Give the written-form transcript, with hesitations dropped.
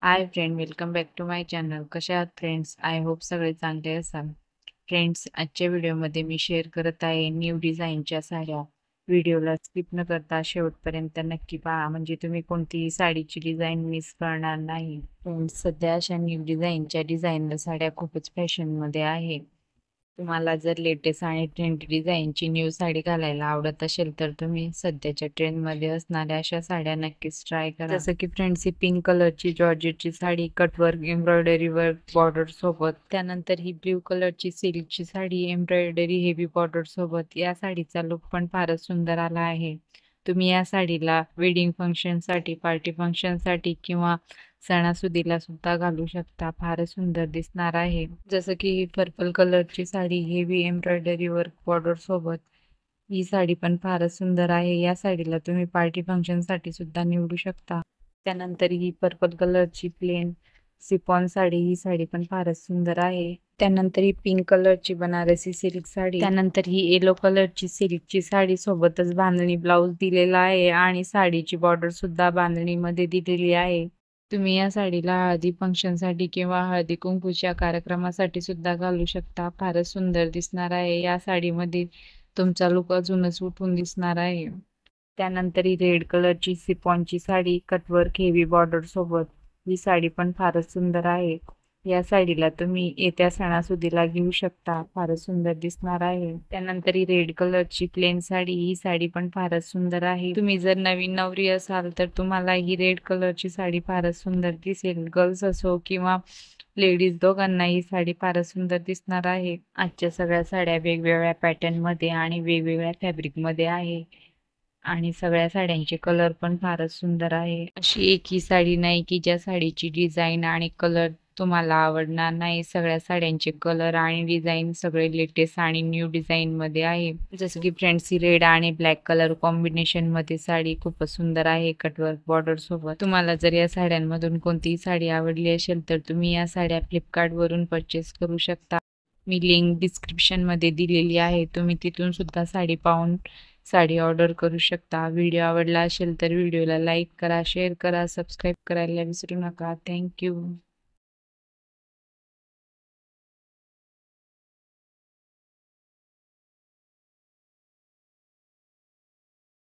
High friend, welcome back to my channel. कशा आहात friends? I hope सगळे चांगले असाल. फ्रेंड्स, आजच्या व्हिडिओमध्ये मी शेअर करत आहे न्यू डिझाईनच्या साड्या. व्हिडिओला स्किप न करता शेवटपर्यंत नक्की पहा, म्हणजे तुम्ही कोणतीही साडीची डिझाईन मिस करणार नाही. फ्रेंड्स, सध्या अशा न्यू डिझाईनच्या डिझाईनर साड्या खूपच फॅशनमध्ये आहे. तुम्हाला जर लेटेस्ट आणि ट्रेंडी डिझाईनची न्यू साडी घालायला आवडत असेल तर तुम्ही सध्याच्या ट्रेंडमध्ये असणाऱ्या अशा साड्या नक्कीच ट्राय करा. जसं की फ्रेंड्स, ही पिंक कलरची जॉर्जेटची sari cutwork embroidery work border सोबत, त्यानंतर ही ब्ल्यू कलरची सिल्कची साडी एम्ब्रॉयडरी हेवी बॉर्डर सोबत. या साडीचा लुक पण फारच सुंदर आला आहे. तुम्ही या साडीला वेडिंग फंक्शनसाठी, पार्टी फंक्शनसाठी किंवा सणासुदीला सुद्धा घालू शकता. फारच सुंदर दिसणार आहे. जसं की ही पर्पल कलरची sari heavy embroidery work border सोबत. ही साडी पण फारच सुंदर आहे. या साडीला तुम्ही पार्टी फंक्शन साठी सुद्धा निवडू शकता. त्यानंतर ही पर्पल कलरची प्लेन सिफॉन साडी, ही साडी पण फारच सुंदर आहे. त्यानंतर ही पिंक कलरची बनारसी सिल्क साडी, त्यानंतर ही येलो कलरची सिल्कची साडी सोबतच बांधणी ब्लाउज दिलेला आहे आणि साडीची बॉर्डर सुद्धा बांधणीमध्ये दिलेली आहे. तुम्ही या साडीला हळदी फंक्शनसाठी किंवा हळदी कुंकूच्या कार्यक्रमासाठी सुद्धा घालू शकता. फारच सुंदर दिसणार आहे. या साडीमध्ये तुमचा लुक अजूनच उठून दिसणार आहे. त्यानंतर ही रेड कलरची सिफॉनची साडी कटवर्क हेवी बॉर्डर सोबत. ही साडी पण फारच सुंदर आहे. या साडीला तुम्ही येत्या सणासुदीला घेऊ शकता. फारच सुंदर दिसणार आहे. त्यानंतर ही रेड कलरची प्लेन साडी, ही साडी पण फारच सुंदर आहे. तुम्ही जर नवीन नवरी असाल तर तुम्हाला ही रेड कलरची साडी फारच सुंदर दिसेल. गर्ल्स असो किंवा लेडीज दोघांना ही साडी फारच सुंदर दिसणार आहे. आजच्या सगळ्या साड्या वेगवेगळ्या पॅटर्न मध्ये आणि वेगवेगळ्या फॅब्रिक मध्ये आहे आणि सगळ्या साड्यांचे कलर पण फारच सुंदर आहे. अशी एकही साडी नाही की ज्या साडीची डिझाईन आणि कलर तुम्हाला आवडणार नाही. सगळ्या साड्यांचे कलर आणि डिझाईन सगळे लेटेस्ट आणि न्यू डिझाईन मध्ये आहे. जसं की फ्रेंड्स, ही रेड आणि ब्लॅक कलर कॉम्बिनेशन मध्ये साडी खूपच सुंदर आहे कटवर्क बॉर्डर सोबत. तुम्हाला जर या साड्यांमधून कोणतीही साडी आवडली असेल तर तुम्ही या साड्या फ्लिपकार्ट वरून परचेस करू शकता. मी लिंक डिस्क्रिप्शन मध्ये दिलेली आहे. तुम्ही तिथून सुद्धा साडी पाहून साडी ऑर्डर करू शकता. व्हिडिओ आवडला असेल तर व्हिडिओला लाईक करा, शेअर करा, सबस्क्राईब करायला विसरू नका. थँक्यू.